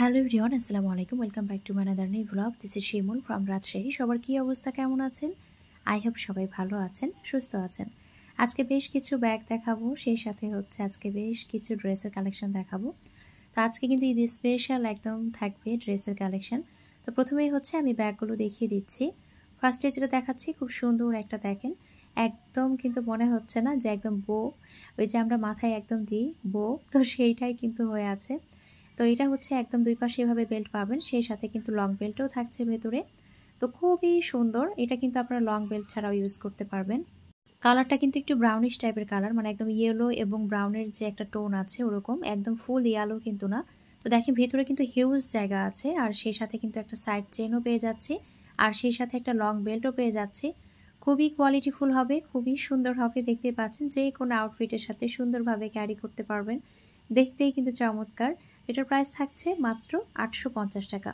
Hello everyone, আসসালামু আলাইকুম। Welcome back to my another new blog. This is Shimul from Rajshahi. সবার কী অবস্থা, কেমন আছেন? আই হোপ সবাই ভালো আছেন, সুস্থ আছেন। আজকে বেশ কিছু ব্যাগ দেখাবো, সেই সাথে আজকে বেশ কিছু ড্রেসের কালেকশন দেখাবো। তো আজকে কিন্তু ঈদ স্পেশাল একদম থাকবে ড্রেসের কালেকশন। তো প্রথমেই আমি ব্যাগগুলো দেখিয়ে দিচ্ছি। ফার্স্টে যেটা দেখাচ্ছি, খুব সুন্দর একটা দেখেন, একদম কিন্তু মনে হচ্ছে না যে একদম বো, ওই যে আমরা মাথায় একদম দিই বো, তো সেইটাই কিন্তু হয়ে আছে। তো এটা একদম দুই পাশে এভাবে বেল্ট পাবেন, সেই সাথে কিন্তু লং বেল্টও থাকছে ভেতরে। তো খুবই সুন্দর, এটা কিন্তু আপনারা লং বেল্ট ছাড়াও ইউজ করতে পারবেন। কালারটা কিন্তু একটু ব্রাউনিশ টাইপের কালার, মানে একদম ইয়েলো এবং ব্রাউনের যে একটা টোন আছে ওরকম, একদম ফুল ইয়েলো কিন্তু না। তো দেখেন ভেতরে কিন্তু হিউজ জায়গা আছে, আর সেই সাথে কিন্তু একটা সাইড চেনও পেয়ে যাচ্ছি, আর সেই সাথে একটা লং বেল্টও পেয়ে যাচ্ছি। খুবই কোয়ালিটিফুল হবে, খুবই সুন্দর হবে, দেখতে পাচ্ছেন যে কোনো আউটফিটের সাথে সুন্দরভাবে ক্যারি করতে পারবেন, দেখতেই কিন্তু চমৎকার। এটার প্রাইস থাকছে মাত্র 850 টাকা।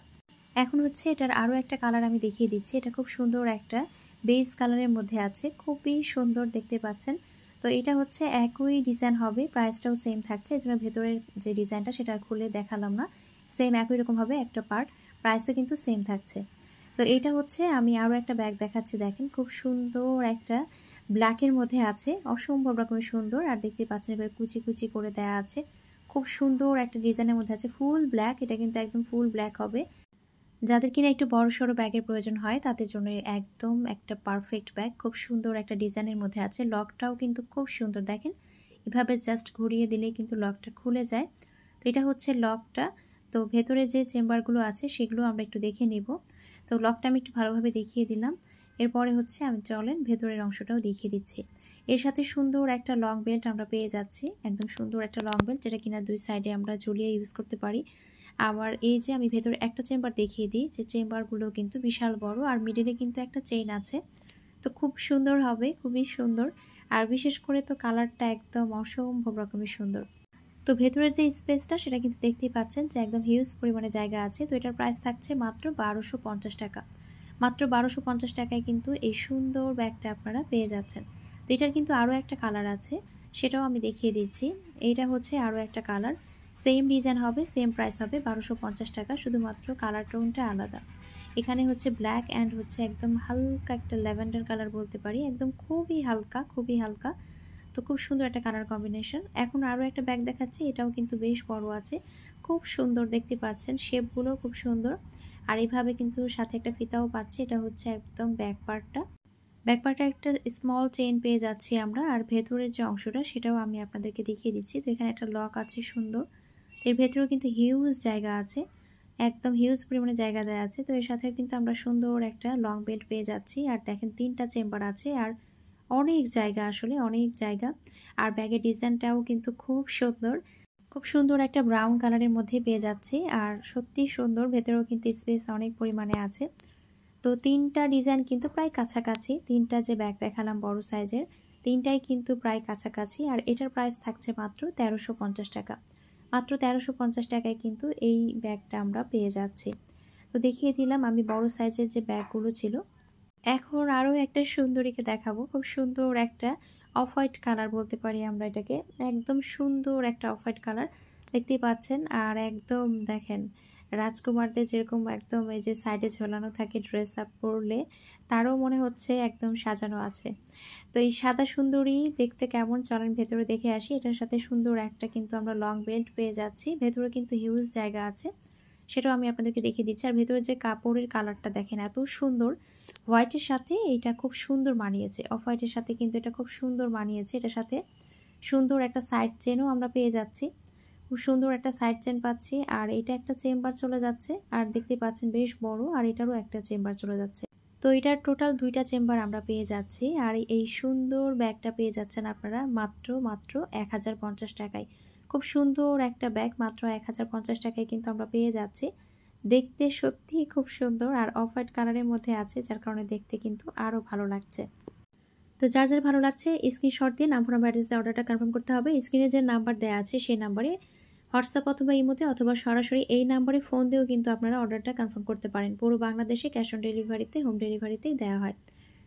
এখন এটার আরও একটা কালার আমি দেখিয়ে দিচ্ছি। এটা খুব সুন্দর একটা বেজ কালারের মধ্যে আছে, খুবই সুন্দর দেখতে পাচ্ছেন। তো এটা একই ডিজাইন হবে, প্রাইসটাও সেম থাকছে। এজন্য ভেতরের যে ডিজাইনটা সেটা খুলে দেখালাম না, সেম একই রকম হবে একটা পার্ট, প্রাইসও কিন্তু সেম থাকছে। তো এটা আমি আরও একটা ব্যাগ দেখাচ্ছি, দেখেন খুব সুন্দর একটা ব্ল্যাকের মধ্যে আছে, অসম্ভব রকমের সুন্দর। আর দেখতে পাচ্ছেন এবার কুচি কুচি করে দেয়া আছে, খুব সুন্দর একটা ডিজাইনের মধ্যে আছে, ফুল ব্ল্যাক। এটা কিন্তু একদম ফুল ব্ল্যাক হবে। যাদের কিনা একটু বড় সড়ো ব্যাগের প্রয়োজন হয় তাদের জন্য একদম একটা পারফেক্ট ব্যাগ। খুব সুন্দর একটা ডিজাইনের মধ্যে আছে, লকটাও কিন্তু খুব সুন্দর, দেখেন এভাবে জাস্ট ঘুরিয়ে দিলেই কিন্তু লকটা খুলে যায়। তো এটা লকটা। তো ভেতরে যে চেম্বারগুলো আছে সেগুলো আমরা একটু দেখে নিব। তো লকটা আমি একটু ভালোভাবে দেখিয়ে দিলাম। এরপরে আমি চলেন ভেতরের অংশটাও দেখিয়ে দিচ্ছি। এর সাথে সুন্দর একটা লং বেল্ট আমরা পেয়ে যাচ্ছি, একদম সুন্দর একটা লং বেল্ট, যেটা কিনা দুই সাইডে আমরা ঝুলিয়ে ইউজ করতে পারি। আবার এই যে আমি ভেতরে একটা চেম্বার দেখিয়ে দিই, যে চেম্বারগুলো কিন্তু বিশাল বড়, আর মিডিলে কিন্তু একটা চেইন আছে। তো খুব সুন্দর হবে, খুবই সুন্দর। আর বিশেষ করে তো কালারটা একদম অসম্ভব রকমের সুন্দর। তো ভেতরের যে স্পেসটা সেটা কিন্তু দেখতেই পাচ্ছেন যে একদম হিউজ পরিমাণে জায়গা আছে। তো এটার প্রাইস থাকছে মাত্র 1250 টাকা। মাত্র 1250 টাকায় কিন্তু এই সুন্দর ব্যাগটা আপনারা পেয়ে যাচ্ছেন। তো এটার কিন্তু আরও একটা কালার আছে, সেটাও আমি দেখিয়ে দিচ্ছি। এইটা আরও একটা কালার, সেম ডিজাইন হবে, সেম প্রাইস হবে 1250 টাকা, শুধুমাত্র কালার টোনটা আলাদা। এখানে ব্ল্যাক অ্যান্ড একদম হালকা একটা ল্যাভেন্ডার কালার বলতে পারি, একদম খুবই হালকা, খুবই হালকা। তো খুব সুন্দর একটা কালার কম্বিনেশন। এখন আরও একটা ব্যাগ দেখাচ্ছি, এটাও কিন্তু বেশ বড় আছে, খুব সুন্দর দেখতে পাচ্ছেন, শেপগুলো খুব সুন্দর। আর এইভাবে কিন্তু সাথে একটা ফিতাও পাচ্ছি। এটা একদম ব্যাক পার্টটা একটা স্মল চেইন পেয়ে যাচ্ছি আমরা। আর ভেতরের যে অংশটা সেটাও আমি আপনাদেরকে দেখিয়ে দিচ্ছি। তো এখানে একটা লক আছে সুন্দর, এর ভেতরেও কিন্তু হিউজ জায়গা আছে, একদম হিউজ পরিমাণে জায়গা দেওয়া আছে। তো এর সাথে কিন্তু আমরা সুন্দর একটা লং বেল্ট পেয়ে যাচ্ছি। আর দেখেন 3টা চেম্বার আছে, আর অনেক জায়গা, আসলে অনেক জায়গা। আর ব্যাগের ডিজাইনটাও কিন্তু খুব সুন্দর, খুব সুন্দর একটা ব্রাউন কালারের মধ্যে পেয়ে যাচ্ছি। আর সত্যি সুন্দর, ভেতরেও কিন্তু স্পেস অনেক পরিমাণে আছে। তো 3টা ডিজাইন কিন্তু প্রায় কাছাকাছি, 3টা যে ব্যাগ দেখালাম বড় সাইজের, 3টাই কিন্তু প্রায় কাছাকাছি। আর এটার প্রাইস থাকছে মাত্র 1350 টাকা। মাত্র 1350 টাকায় কিন্তু এই ব্যাগটা আমরা পেয়ে যাচ্ছি। তো দেখিয়ে দিলাম আমি বড় সাইজের যে ব্যাগগুলো ছিল। এখন আরও একটা সুন্দরীকে দেখাবো, খুব সুন্দর একটা অফ হোয়াইট কালার বলতে পারি আমরা এটাকে, একদম সুন্দর একটা অফ হোয়াইট কালার দেখতেই পাচ্ছেন। আর একদম দেখেন রাজকুমারদের যেরকম একদম এই যে সাইডে ঝোলানো থাকে ড্রেস আপ পরলে, তারও মনে হচ্ছে একদম সাজানো আছে। তো এই সাদা সুন্দরী দেখতে কেমন, চলেন ভেতরে দেখে আসি। এটার সাথে সুন্দর একটা কিন্তু আমরা লং বেল্ট পেয়ে যাচ্ছি, ভেতরে কিন্তু হিউজ জায়গা আছে, সেটাও আমি আপনাদেরকে দেখিয়ে দিচ্ছি। আর ভেতরে যে কাপড়ের কালারটা দেখেন এত সুন্দর, হোয়াইটের সাথে এটা খুব সুন্দর মানিয়েছে, অফ হোয়াইটের সাথে কিন্তু এটা খুব সুন্দর মানিয়েছে। এটার সাথে সুন্দর একটা সাইড চেনও আমরা পেয়ে যাচ্ছি, খুব সুন্দর একটা সাইড চেন পাচ্ছি। আর এটা একটা চেম্বার চলে যাচ্ছে, আর দেখতে পাচ্ছেন বেশ বড়, আর এটারও একটা চেম্বার চলে যাচ্ছে। তো এটার টোটাল 2টা চেম্বার আমরা পেয়ে যাচ্ছি। আর এই সুন্দর ব্যাগটা পেয়ে যাচ্ছেন আপনারা মাত্র 1050 টাকায়। খুব সুন্দর একটা ব্যাগ মাত্র 1050 টাকায় কিন্তু আমরা পেয়ে যাচ্ছি। দেখতে সত্যিই খুব সুন্দর, আর অফ হোয়াইট কালারের মধ্যে আছে, যার কারণে দেখতে কিন্তু আরও ভালো লাগছে। তো যার যার ভালো লাগছে স্ক্রিনশট দিয়ে নাম্বার অ্যাড্রেস দিয়ে অর্ডারটা কনফার্ম করতে হবে। স্ক্রিনে যে নাম্বার দেওয়া আছে সেই নাম্বারে হোয়াটসঅ্যাপ অথবা ইমোতে অথবা সরাসরি এই নাম্বারে ফোন দিয়েও কিন্তু আপনারা অর্ডারটা কনফার্ম করতে পারেন। পুরো বাংলাদেশে ক্যাশ অন ডেলিভারিতে, হোম ডেলিভারিতেই দেওয়া হয়।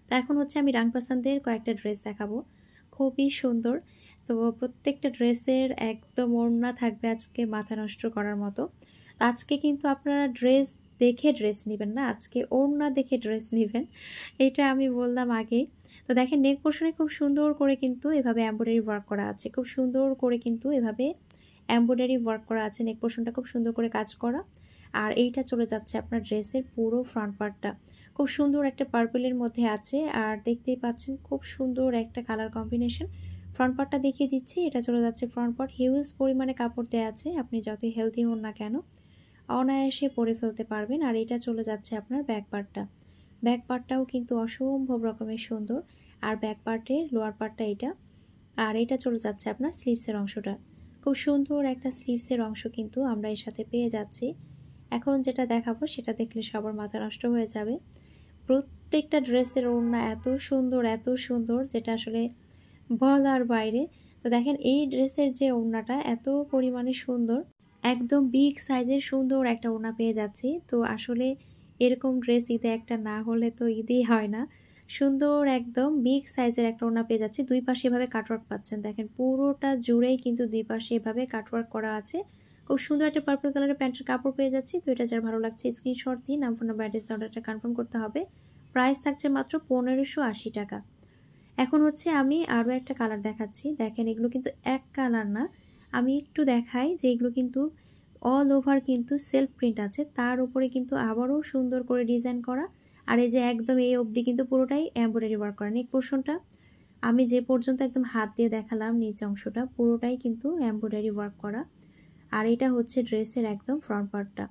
তো এখন আমি রাংপাসানদের কয়েকটা ড্রেস দেখাবো, খুবই সুন্দর। তো প্রত্যেকটা ড্রেসের একদম ওড়না থাকবে আজকে মাথা নষ্ট করার মতো। তো আজকে কিন্তু আপনারা ড্রেস দেখে ড্রেস নেবেন না, আজকে ওড়না দেখে ড্রেস নেবেন, এটা আমি বললাম আগেই। তো দেখেন নেক পোর্শনে খুব সুন্দর করে কিন্তু এভাবে এমব্রয়ডারি ওয়ার্ক করা আছে, খুব সুন্দর করে কিন্তু এভাবে এমব্রয়ডারি ওয়ার্ক করা আছে, নেক পোর্শনটা খুব সুন্দর করে কাজ করা। আর এইটা চলে যাচ্ছে আপনার ড্রেসের পুরো ফ্রন্ট পার্টটা, খুব সুন্দর একটা পার্পলের মধ্যে আছে। আর দেখতেই পাচ্ছেন খুব সুন্দর একটা কালার কম্বিনেশন। ফ্রন্ট পার্টটা দেখিয়ে দিচ্ছি, এটা চলে যাচ্ছে ফ্রন্ট পার্ট। হিউজ পরিমাণে কাপড় দেওয়া আছে, আপনি যতই হেলদি হন না কেন অনায়াসে পরে ফেলতে পারবেন। আর এটা চলে যাচ্ছে আপনার ব্যাক পার্টটা, ব্যাক পার্টটাও কিন্তু অসম্ভব রকমের সুন্দর। আর ব্যাক পার্টের লোয়ার পার্টটা এটা। আর এটা চলে যাচ্ছে আপনার স্লিভসের অংশটা, খুব সুন্দর একটা স্লিভসের অংশ কিন্তু আমরা এর সাথে পেয়ে যাচ্ছি। এখন যেটা দেখাবো সেটা দেখলে সবার মাথা নষ্ট হয়ে যাবে। প্রত্যেকটা ড্রেসের ওড়না এত সুন্দর যেটা আসলে বলার বাইরে। তো দেখেন এই ড্রেসের যে ওড়নাটা এত পরিমাণে সুন্দর, একদম বিগ সাইজের সুন্দর একটা ওড়না পেয়ে যাচ্ছি। তো আসলে এরকম ড্রেস ঈদে একটা না হলে তো ঈদই হয় না। সুন্দর একদম বিগ সাইজের একটা ওড়না পেয়ে যাচ্ছি, দুই পাশে এভাবে কাটওয়ার্ক পাচ্ছেন। দেখেন পুরোটা জুড়েই কিন্তু দুই পাশে এভাবে কাটওয়ার্ক করা আছে। খুব সুন্দর একটা পার্পল কালারের প্যান্টের কাপড় পেয়ে যাচ্ছি। তো এটা যার ভালো লাগছে স্ক্রিনশট দিয়ে নাম ফোন নাম্বার অ্যাড্রেস অর্ডারটা কনফার্ম করতে হবে। প্রাইস থাকছে মাত্র 1580 টাকা। এখন হচ্ছে আমি আরও একটা কালার দেখাচ্ছি। দেখেন এগুলো কিন্তু এক কালার না, আমি একটু দেখাই যে এগুলো কিন্তু অল ওভার কিন্তু সেলফ প্রিন্ট আছে, তার উপরে কিন্তু আবারও সুন্দর করে ডিজাইন করা। আর এই যে একদম এই অবধি কিন্তু পুরোটাই এমব্রয়ডারি ওয়ার্ক করা। নেক পোর্শনটা আমি যে পর্যন্ত একদম হাত দিয়ে দেখালাম, নিচে অংশটা পুরোটাই কিন্তু এমব্রয়ডারি ওয়ার্ক করা। আর এটা হচ্ছে ড্রেসের একদম ফ্রন্ট পার্টটা,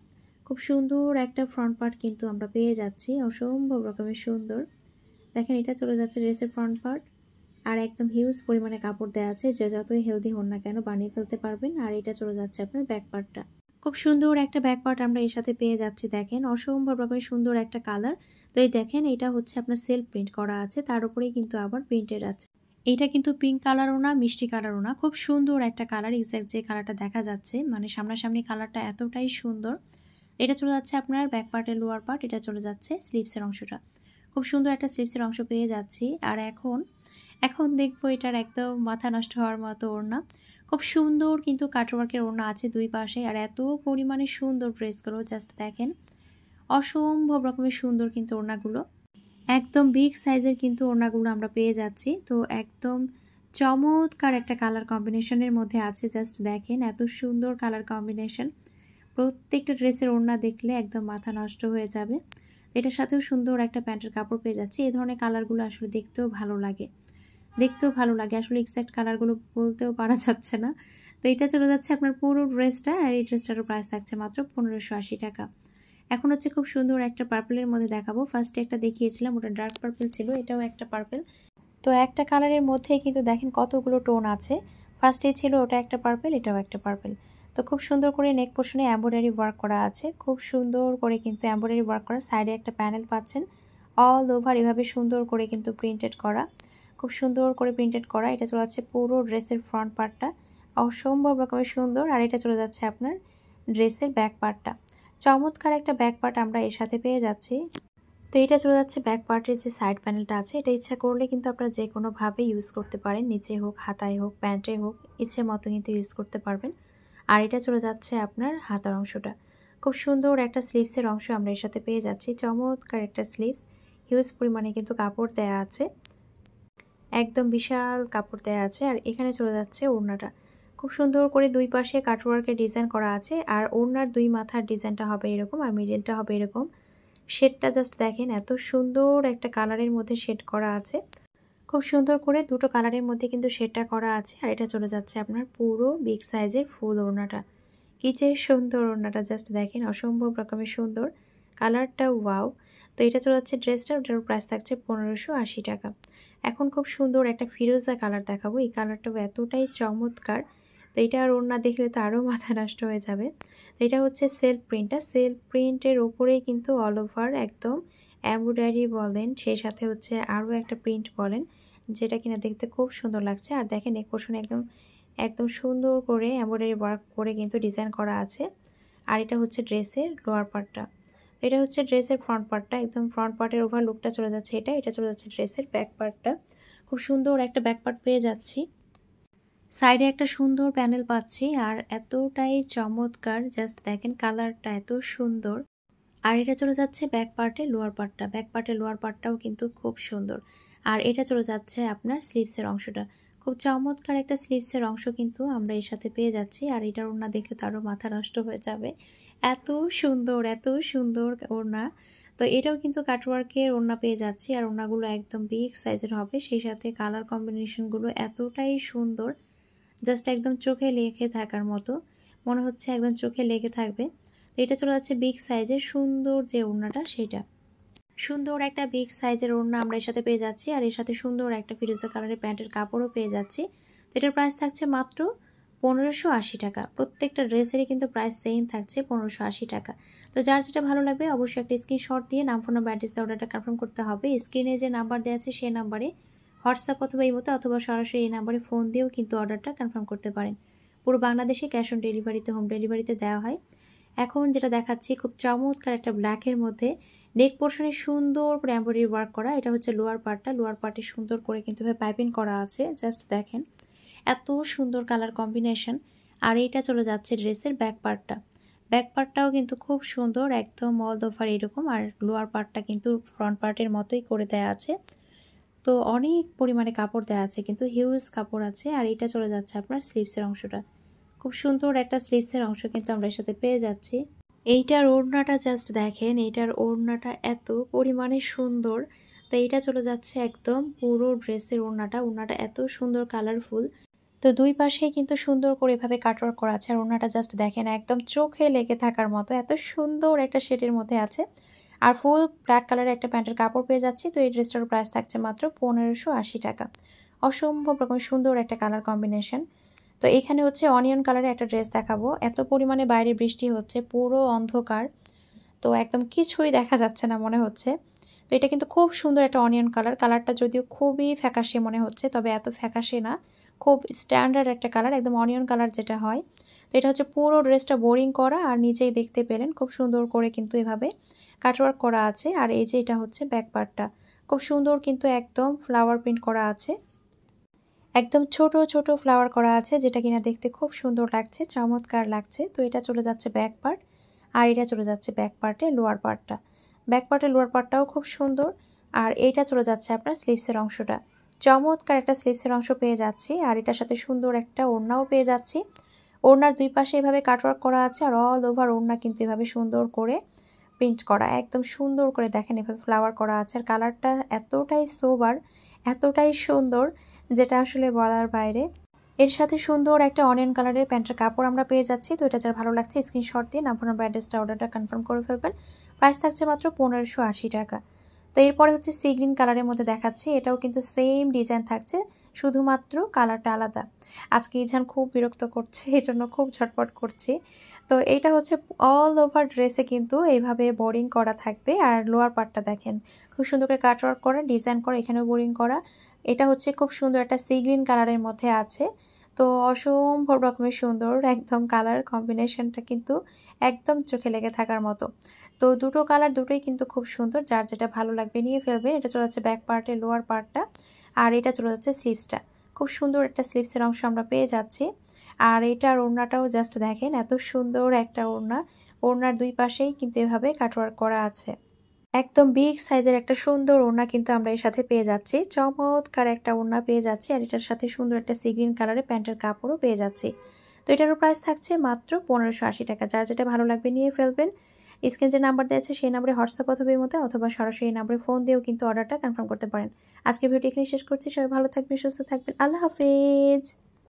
খুব সুন্দর একটা ফ্রন্ট পার্ট কিন্তু আমরা পেয়ে যাচ্ছি, অসম্ভব রকমের সুন্দর। দেখেন এটা চলে যাচ্ছে ড্রেসের ফ্রন্ট পার্ট। আর একদম হিউজ পরিমাণে কাপড় দেওয়া আছে, যে যতই হেলদি হন না কেন বানিয়ে ফেলতে পারবেন। আর এটা চলে যাচ্ছে আপনার ব্যাক পার্টটা, খুব সুন্দর একটা ব্যাক পার্ট আমরা এর সাথে পেয়ে যাচ্ছি। দেখেন অসম্ভব রকমের সুন্দর একটা কালার। তো এই দেখেন এটা হচ্ছে আপনার সেলফ প্রিন্ট করা আছে, তার উপরেই কিন্তু আবার প্রিন্টেড আছে। এটা কিন্তু পিঙ্ক কালারও না, মিষ্টি কালারও না, খুব সুন্দর একটা কালার। এক্সাক্ট যে কালারটা দেখা যাচ্ছে মানে সামনাসামনি কালারটা এতটাই সুন্দর। এটা চলে যাচ্ছে আপনার ব্যাক পার্টের লোয়ার পার্ট, এটা চলে যাচ্ছে স্লিভসের অংশটা, খুব সুন্দর একটা স্লিভসের অংশ পেয়ে যাচ্ছি। আর এখন দেখবো এটার একদম মাথা নষ্ট হওয়ার মতো ওড়না, খুব সুন্দর কিন্তু কাটওয়ার্কের ওড়না আছে দুই পাশে। আর এত পরিমাণে সুন্দর ড্রেসগুলো জাস্ট দেখেন, অসম্ভব রকমের সুন্দর কিন্তু ওড়নাগুলো, একদম বিগ সাইজের কিন্তু ওড়নাগুলো আমরা পেয়ে যাচ্ছি। তো একদম চমৎকার একটা কালার কম্বিনেশনের মধ্যে আছে, জাস্ট দেখেন এত সুন্দর কালার কম্বিনেশন। প্রত্যেকটা ড্রেসের ওড়না দেখলে একদম মাথা নষ্ট হয়ে যাবে। এটার সাথেও সুন্দর একটা প্যান্টের কাপড় পেয়ে যাচ্ছি। এই ধরনের কালারগুলো আসলে দেখতেও ভালো লাগে, আসলে এক্সাক্ট কালারগুলো বলতেও পারা যাচ্ছে না। তো এটা চলে যাচ্ছে আপনার পুরো ড্রেসটা। আর এই ড্রেসটারও প্রাইস থাকছে মাত্র 1580 টাকা। এখন হচ্ছে খুব সুন্দর একটা পার্পলের মধ্যে দেখাবো। ফার্স্টে একটা দেখিয়েছিলাম, ওটা ডার্ক পার্পল ছিল, এটাও একটা পার্পল। তো একটা কালারের মধ্যেই কিন্তু দেখেন কতগুলো টোন আছে। ফার্স্টে ছিল ওটা একটা পার্পল, এটাও একটা পার্পল। তো খুব সুন্দর করে নেক পোর্শনে এমব্রয়ডারি ওয়ার্ক করা আছে, খুব সুন্দর করে কিন্তু এমব্রয়ডারি ওয়ার্ক করা। সাইডে একটা প্যানেল পাচ্ছেন, অল ওভার এভাবে সুন্দর করে কিন্তু প্রিন্টেড করা, খুব সুন্দর করে প্রিন্টেড করা। এটা চলে যাচ্ছে পুরো ড্রেসের ফ্রন্ট পার্টটা, অসম্ভব রকমের সুন্দর। আর এটা চলে যাচ্ছে আপনার ড্রেসের ব্যাক পার্টটা, চমৎকার একটা ব্যাক পার্ট আমরা এর সাথে পেয়ে যাচ্ছি। তো এটা চলে যাচ্ছে ব্যাক পার্টের যে সাইড প্যানেলটা আছে, এটা ইচ্ছা করলে কিন্তু আপনারা যে কোনোভাবে ইউজ করতে পারেন, নিচে হোক, হাতায় হোক, প্যান্টে হোক, ইচ্ছে মতো কিন্তু ইউজ করতে পারবেন। আর এটা চলে যাচ্ছে আপনার হাতার অংশটা, খুব সুন্দর একটা স্লিভসের অংশ আমরা এর সাথে পেয়ে যাচ্ছি, চমৎকার একটা স্লিভস। হিউজ পরিমাণে কিন্তু কাপড় দেয়া আছে, একদম বিশাল কাপড় দেয়া আছে। আর এখানে চলে যাচ্ছে ওড়নাটা, খুব সুন্দর করে দুই পাশে কাটওয়ার্কের ডিজাইন করা আছে। আর ওড়নার দুই মাথার ডিজাইনটা হবে এরকম, আর মিডলটা হবে এরকম। শেডটা জাস্ট দেখেন এত সুন্দর একটা কালারের মধ্যে শেড করা আছে, খুব সুন্দর করে দুটো কালারের মধ্যে কিন্তু শেডটা করা আছে। আর এটা চলে যাচ্ছে আপনার পুরো বিগ সাইজের ফুল ওড়নাটা, কি যে সুন্দর ওড়নাটা, জাস্ট দেখেন অসম্ভব রকমের সুন্দর কালারটা, ওয়াও। তো এটা চলে যাচ্ছে ড্রেসটা, ওটার প্রাইস থাকছে 1580 টাকা। এখন খুব সুন্দর একটা ফিরোজা কালার দেখাবো, এই কালারটাও এতটাই চমৎকার। তো এটা আর ওড়না দেখলে তো আরও মাথা নষ্ট হয়ে যাবে। তো এটা হচ্ছে সেলফ প্রিন্টটা, সেলফ প্রিন্টের ওপরেই কিন্তু অল ওভার একদম এমব্রয়ডারি বলেন, সেই সাথে হচ্ছে আরও একটা প্রিন্ট বলেন, যেটা কিনা দেখতে খুব সুন্দর লাগছে। আর দেখেন এই পোর্শনে একদম সুন্দর করে এমব্রয়ডারি ওয়ার্ক করে কিন্তু ডিজাইন করা আছে। আর এটা হচ্ছে ড্রেসের লোয়ার পার্টটা, এটা হচ্ছে ড্রেসের ফ্রন্ট পার্টটা, একদম ফ্রন্ট পার্টের ওভার লুকটা চলে যাচ্ছে এটা চলে যাচ্ছে ড্রেসের ব্যাক পার্টটা, খুব সুন্দর একটা ব্যাক পার্ট পেয়ে যাচ্ছি। সাইডে একটা সুন্দর প্যানেল পাচ্ছি আর এতটাই চমৎকার, জাস্ট দেখেন কালারটা এত সুন্দর। আর এটা চলে যাচ্ছে ব্যাক পার্টে লোয়ার পার্টটা, ব্যাক পার্টে লোয়ার পার্টটাও কিন্তু খুব সুন্দর। আর এটা চলে যাচ্ছে আপনার স্লিভসের অংশটা, খুব চমৎকার একটা স্লিভসের অংশ কিন্তু আমরা এর সাথে পেয়ে যাচ্ছি। আর এটার ওড়না দেখলে তারও মাথা নষ্ট হয়ে যাবে, এত সুন্দর এত সুন্দর ওড়না। তো এটাও কিন্তু কাটওয়ার্কের ওড়না পেয়ে যাচ্ছি, আর ওড়নাগুলো একদম বিগ সাইজের হবে, সেই সাথে কালার কম্বিনেশনগুলো এতটাই সুন্দর, জাস্ট একদম চোখে লেগে থাকার মতো, মনে হচ্ছে একদম চোখে লেগে থাকবে। তো এটা চলে যাচ্ছে বিগ সাইজের সুন্দর যে ওড়নাটা, সেটা সুন্দর একটা বিগ সাইজের ওড়না আমরা এর সাথে পেয়ে যাচ্ছি। আর এর সাথে সুন্দর একটা ফিরোজা কালারের প্যান্টের কাপড়ও পেয়ে যাচ্ছি। তো এটার প্রাইস থাকছে মাত্র 1580 টাকা। প্রত্যেকটা ড্রেসেরই কিন্তু প্রাইস সেম থাকছে 1580 টাকা। তো যার যেটা ভালো লাগবে অবশ্যই একটা স্ক্রিনশট দিয়ে নাম, ফোন নাম্বার, অ্যাড্রেস দিয়ে অর্ডারটা কনফার্ম করতে হবে। স্ক্রিনে যে নাম্বার দেওয়া আছে সেই নাম্বারে হোয়াটসঅ্যাপ অথবা ইমোতে অথবা সরাসরি এই নাম্বারে ফোন দিয়েও কিন্তু অর্ডারটা কনফার্ম করতে পারেন। পুরো বাংলাদেশে ক্যাশ অন ডেলিভারিতে, হোম ডেলিভারিতে দেওয়া হয়। এখন যেটা দেখাচ্ছি খুব চমৎকার একটা ব্ল্যাকের মধ্যে নেক পোর্শনে সুন্দর করে এমব্রয়ডারি ওয়ার্ক করা, এটা হচ্ছে লোয়ার পার্টটা। লোয়ার পার্টে সুন্দর করে কিন্তু পাইপিং করা আছে, জাস্ট দেখেন এত সুন্দর কালার কম্বিনেশন। আর এইটা চলে যাচ্ছে ড্রেসের ব্যাক পার্টটা, ব্যাক পার্টটাও কিন্তু খুব সুন্দর, একদম অল ওভার এরকম। আর লোয়ার পার্টটা কিন্তু ফ্রন্ট পার্টের মতোই করে দেওয়া আছে। তো অনেক পরিমাণে কাপড় দেওয়া আছে, কিন্তু হিউজ কাপড় আছে। আর এটা চলে যাচ্ছে আপনার স্লিভসের অংশটা, খুব সুন্দর একটা স্লিভসের অংশ কিন্তু আমরা এর সাথে পেয়ে যাচ্ছি। এইটার ওড়নাটা জাস্ট দেখেন, এইটার ওড়নাটা এত পরিমাণে সুন্দর। তো এইটা চলে যাচ্ছে একদম পুরো ড্রেসের ওড়নাটা, ওড়নাটা এত সুন্দর কালারফুল। তো দুই পাশেই কিন্তু সুন্দর করে এভাবে কাটওয়ার্ক করা আছে। আর ওড়নাটা জাস্ট দেখেন একদম চোখে লেগে থাকার মতো, এত সুন্দর একটা শেডের মধ্যে আছে। আর ফুল ব্ল্যাক কালারের একটা প্যান্টের কাপড় পেয়ে যাচ্ছি। তো এই ড্রেসটার প্রাইস থাকছে মাত্র 1580 টাকা। অসম্ভব রকম সুন্দর একটা কালার কম্বিনেশন। তো এখানে হচ্ছে অনিয়ন কালারের একটা ড্রেস দেখাবো। এত পরিমাণে বাইরে বৃষ্টি হচ্ছে, পুরো অন্ধকার, তো একদম কিছুই দেখা যাচ্ছে না মনে হচ্ছে। তো এটা কিন্তু খুব সুন্দর একটা অনিয়ন কালার, কালারটা যদিও খুবই ফ্যাকাশে মনে হচ্ছে, তবে এত ফ্যাকাশে না, খুব স্ট্যান্ডার্ড একটা কালার, একদম অনিয়ন কালার যেটা হয়। তো এটা হচ্ছে পুরো ড্রেসটা বোরিং করা, আর নিচেই দেখতে পেলেন খুব সুন্দর করে কিন্তু এভাবে কাটওয়ার্ক করা আছে। আর এই যে এটা হচ্ছে ব্যাক পার্টটা, খুব সুন্দর কিন্তু একদম ফ্লাওয়ার প্রিন্ট করা আছে, একদম ছোট ছোট ফ্লাওয়ার করা আছে, যেটা কিনা দেখতে খুব সুন্দর লাগছে, চমৎকার লাগছে। তো এটা চলে যাচ্ছে ব্যাক পার্ট, আর এটা চলে যাচ্ছে ব্যাক পার্টে লোয়ার পার্টটা, ব্যাক পার্টের লোয়ার পার্টটাও খুব সুন্দর। আর এইটা চলে যাচ্ছে আপনার স্লিভসের অংশটা, চমৎকার একটা স্লিভসের অংশ পেয়ে যাচ্ছি। আর এটার সাথে সুন্দর একটা ওড়নাও পেয়ে যাচ্ছি। ওড়নার দুই পাশে এভাবে কাটওয়ার্ক করা আছে, আর অল ওভার ওড়না কিন্তু এভাবে সুন্দর করে প্রিন্ট করা, একদম সুন্দর করে দেখেন এভাবে ফ্লাওয়ার করা আছে। আর কালারটা এতটাই সোবার, এতটাই সুন্দর, যেটা আসলে বলার বাইরে। এর সাথে সুন্দর একটা অনিয়ন কালারের প্যান্টের কাপড় আমরা পেয়ে যাচ্ছি। তো এটা যার ভালো লাগছে স্ক্রিনশট দিয়ে নাম, ফোন নাম্বার, অ্যাড্রেসটা অর্ডারটা কনফার্ম করে ফেলবেন। প্রাইস থাকছে মাত্র 1580 টাকা। তো এরপরে হচ্ছে সি গ্রিন কালারের মধ্যে দেখাচ্ছি, এটাও কিন্তু সেম ডিজাইন থাকছে, শুধুমাত্র কালারটা আলাদা। আজকে ইজান খুব বিরক্ত করছে, এই জন্য খুব ঝটপট করছি। তো এইটা হচ্ছে অল ওভার ড্রেসে কিন্তু এইভাবে বোরিং করা থাকবে। আর লোয়ার পার্টটা দেখেন খুব সুন্দর করে কাটওয়ার্ক করা, ডিজাইন করা, এখানেও বোরিং করা। এটা হচ্ছে খুব সুন্দর একটা সি গ্রিন কালারের মধ্যে আছে। তো অসম্ভব রকমের সুন্দর, একদম কালার কম্বিনেশনটা কিন্তু একদম চোখে লেগে থাকার মতো। তো দুটো কালার দুটোই কিন্তু খুব সুন্দর, যার যেটা ভালো লাগবে নিয়ে ফেলবেন। এটা চলে যাচ্ছে ব্যাক পার্টে লোয়ার পার্টটা, আর এটা চলে যাচ্ছে স্লিভসটা, খুব সুন্দর একটা স্লিভসের অংশ আমরা পেয়ে যাচ্ছি। আর এটার ওড়নাটাও জাস্ট দেখেন এত সুন্দর একটা ওড়না, ওড়নার দুই পাশেই কিন্তু এভাবে কাটওয়ার্ক করা আছে, একদম বিগ সাইজের একটা সুন্দর ওড়না কিন্তু আমরা এর সাথে পেয়ে যাচ্ছি, চমৎকার একটা ওড়না পেয়ে যাচ্ছি। আর এটার সাথে সুন্দর একটা সি গ্রিন কালারের প্যান্টের কাপড়ও পেয়ে যাচ্ছি। তো এটারও প্রাইস থাকছে মাত্র 1580 টাকা। যার যেটা ভালো লাগবে নিয়ে ফেলবেন। স্ক্রিনে যে নাম্বার দেওয়া আছে সেই নাম্বারে হোয়াটসঅ্যাপ অথবা ইমোতে অথবা সরাসরি এই নাম্বারে ফোন দিয়েও কিন্তু অর্ডারটা কনফার্ম করতে পারেন। আজকে ভিডিও এখানে শেষ করছি, সবাই ভালো থাকবেন, সুস্থ থাকবেন, আল্লাহ হাফেজ।